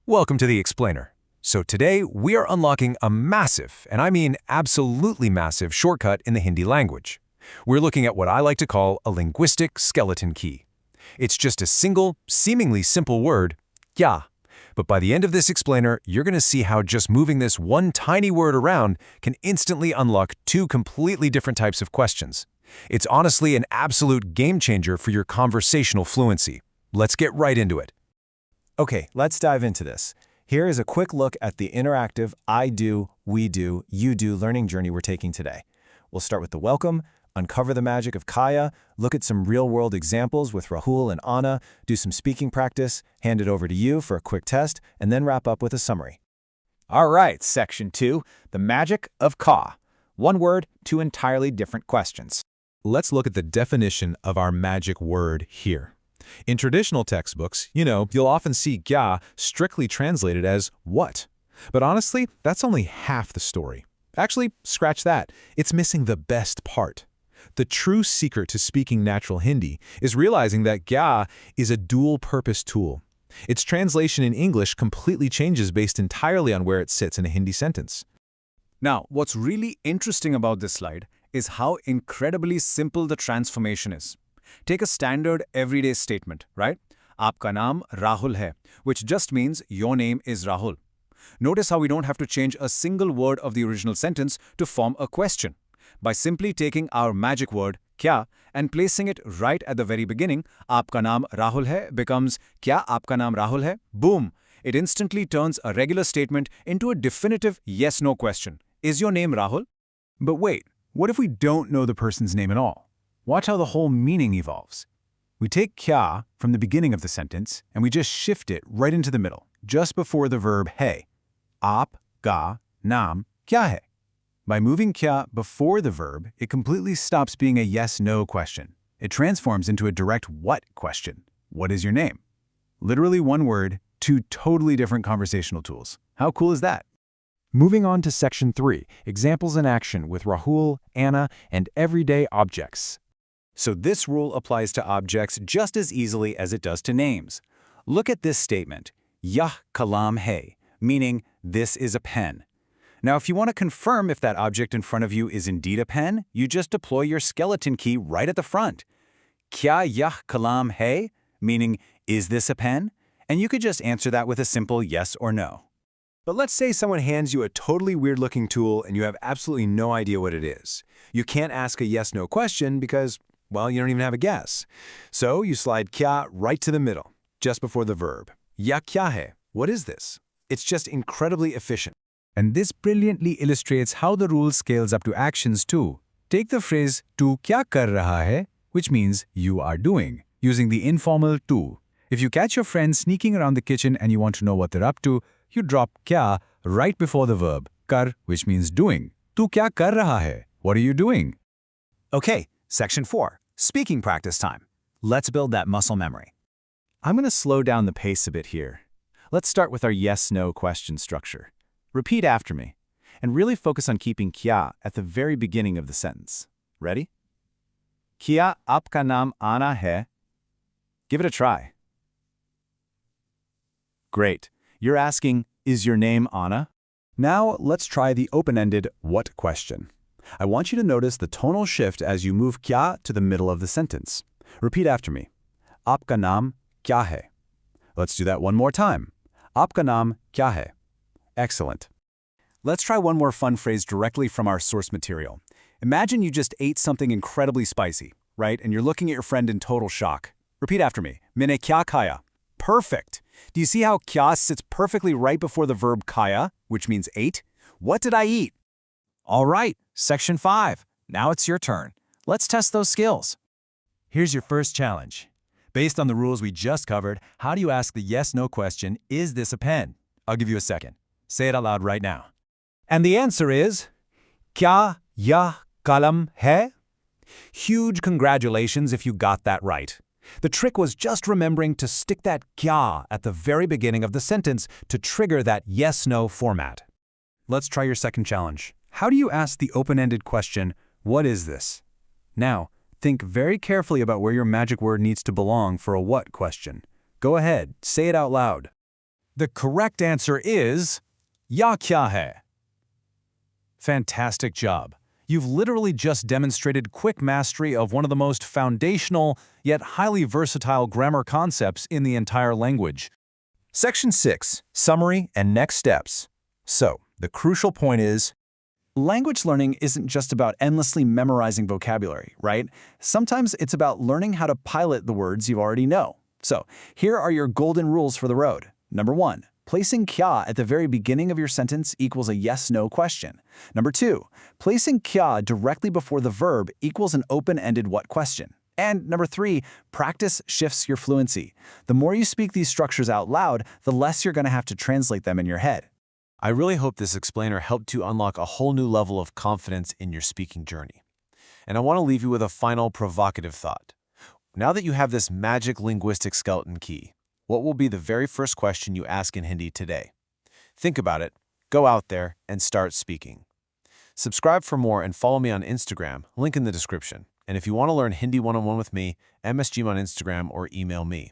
Welcome to the Explainer. So today we are unlocking a massive, and I mean absolutely massive, shortcut in the Hindi language. We're looking at what I like to call a linguistic skeleton key. It's just a single, seemingly simple word, kya. But by the end of this explainer, you're going to see how just moving this one tiny word around can instantly unlock two completely different types of questions. It's honestly an absolute game changer for your conversational fluency. Let's get right into it. Okay, let's dive into this. Here is a quick look at the interactive I do, we do, you do learning journey we're taking today. We'll start with the welcome, uncover the magic of Kaya, look at some real-world examples with Rahul and Anna, do some speaking practice, hand it over to you for a quick test, and then wrap up with a summary. All right, Section 2, the magic of Ka. One word, two entirely different questions. Let's look at the definition of our magic word here. In traditional textbooks, you'll often see kya strictly translated as what. But honestly, that's only half the story. Actually, scratch that. It's missing the best part. The true secret to speaking natural Hindi is realizing that kya is a dual-purpose tool. Its translation in English completely changes based entirely on where it sits in a Hindi sentence. Now, what's really interesting about this slide is how incredibly simple the transformation is. Take a standard everyday statement, right? Aapka naam Rahul hai, which just means your name is Rahul. Notice how we don't have to change a single word of the original sentence to form a question. By simply taking our magic word, kya, and placing it right at the very beginning, Aapka naam Rahul hai becomes Kya aapka naam Rahul hai? Boom! It instantly turns a regular statement into a definitive yes-no question. Is your name Rahul? But wait, what if we don't know the person's name at all? Watch how the whole meaning evolves. We take kya from the beginning of the sentence and we just shift it right into the middle, just before the verb hai. Aapka naam kya hai? By moving kya before the verb, it completely stops being a yes-no question. It transforms into a direct what question. What is your name? Literally one word, two totally different conversational tools. How cool is that? Moving on to Section 3, examples in action with Rahul, Anna, and everyday objects. So this rule applies to objects just as easily as it does to names. Look at this statement, Yah kalam hai, meaning this is a pen. Now, if you want to confirm if that object in front of you is indeed a pen, you just deploy your skeleton key right at the front. Kya yah kalam hai, meaning is this a pen? And you could just answer that with a simple yes or no. But let's say someone hands you a totally weird-looking tool and you have absolutely no idea what it is. You can't ask a yes-no question because, well, you don't even have a guess. So you slide kya right to the middle, just before the verb. Ya kya hai? What is this? It's just incredibly efficient. And this brilliantly illustrates how the rule scales up to actions too. Take the phrase tu kya kar raha hai, which means you are doing, using the informal tu. If you catch your friend sneaking around the kitchen and you want to know what they're up to, you drop kya right before the verb kar, which means doing. Tu kya kar raha hai? What are you doing? Okay, Section 4, speaking practice time. Let's build that muscle memory. I'm going to slow down the pace a bit here. Let's start with our yes-no question structure. Repeat after me, and really focus on keeping kya at the very beginning of the sentence. Ready? Kya aapka naam Anna hai? Give it a try. Great. You're asking, is your name Anna? Now, let's try the open-ended what question. I want you to notice the tonal shift as you move kya to the middle of the sentence. Repeat after me. Aapka naam kya hai? Let's do that one more time. Aapka naam kya hai? Excellent. Let's try one more fun phrase directly from our source material. Imagine you just ate something incredibly spicy, right? And you're looking at your friend in total shock. Repeat after me. Maine kya khaya? Perfect. Do you see how kya sits perfectly right before the verb kaya, which means ate? What did I eat? All right, Section 5. Now it's your turn. Let's test those skills. Here's your first challenge. Based on the rules we just covered, how do you ask the yes-no question, is this a pen? I'll give you a second. Say it out loud right now. And the answer is, Kya yah kalam hai? Huge congratulations if you got that right. The trick was just remembering to stick that kya at the very beginning of the sentence to trigger that yes-no format. Let's try your second challenge. How do you ask the open-ended question, what is this? Now, think very carefully about where your magic word needs to belong for a what question. Go ahead, say it out loud. The correct answer is Ya kya hai? Fantastic job. You've literally just demonstrated quick mastery of one of the most foundational yet highly versatile grammar concepts in the entire language. Section 6. Summary and next steps. So, the crucial point is, Language learning isn't just about endlessly memorizing vocabulary, right? Sometimes it's about learning how to pilot the words you already know. So, here are your golden rules for the road. Number 1. Placing kya at the very beginning of your sentence equals a yes-no question. Number 2. Placing kya directly before the verb equals an open-ended what question. And number 3, practice shifts your fluency. The more you speak these structures out loud, the less you're going to have to translate them in your head. I really hope this explainer helped you unlock a whole new level of confidence in your speaking journey. And I want to leave you with a final provocative thought. Now that you have this magic linguistic skeleton key, what will be the very first question you ask in Hindi today? Think about it, go out there, and start speaking. Subscribe for more and follow me on Instagram, link in the description. And if you want to learn Hindi 101 with me, MSG on Instagram or email me.